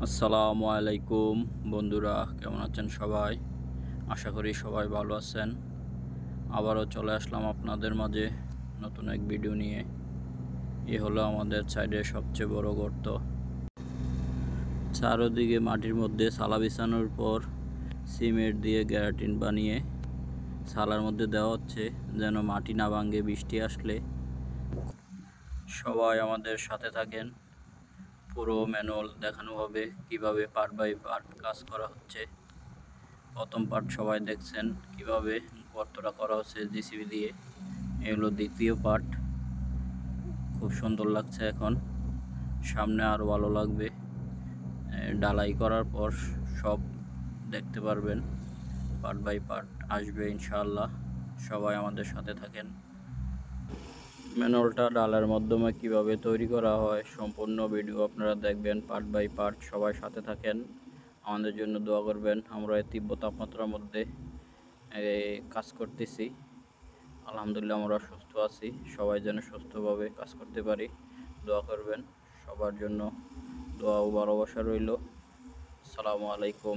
আসসালামু আলাইকুম বন্ধুরা, কেমন আছেন সবাই? আশা করি সবাই ভালো আছেন। আবারও চলে আসলাম আপনাদের মাঝে নতুন এক ভিডিও নিয়ে। এ হলো আমাদের সাইডের সবচেয়ে বড় গর্ত। চারদিকে মাটির মধ্যে সালা বিছানোর পর সিমেন্ট দিয়ে গ্যারাটিন বানিয়ে সালার মধ্যে দেওয়া হচ্ছে যেন মাটি না ভাঙে বৃষ্টি আসলে। সবাই আমাদের সাথে থাকেন, পুরো ম্যানুয়াল দেখানো হবে কিভাবে পার্ট বাই পার্ট কাজ করা হচ্ছে। প্রথম পার্ট সবাই দেখছেন কিভাবে গর্তটা করা হচ্ছে জিসিবি দিয়ে। এই হলো দ্বিতীয় পার্ট, খুব সুন্দর লাগছে। এখন সামনে আরও ভালো লাগবে, ঢালাই করার পর সব দেখতে পারবেন। পার্ট বাই পার্ট আসবে ইনশাআল্লাহ। সবাই আমাদের সাথে থাকেন। ম্যানুয়ালটা ডালার মাধ্যমে কিভাবে তৈরি করা হয় সম্পূর্ণ ভিডিও আপনারা দেখবেন পার্ট বাই পার্ট। সবাই সাথে থাকেন, আমাদের জন্য দোয়া করবেন। আমরা এই তীব্র তাপমাত্রার মধ্যে কাজ করতেছি, আলহামদুলিল্লাহ আমরা সুস্থ আছি। সবাই যেন সুস্থভাবে কাজ করতে পারি, দোয়া করবেন। সবার জন্য দোয়া ও ভালোবাসা রইল। আসসালামু আলাইকুম।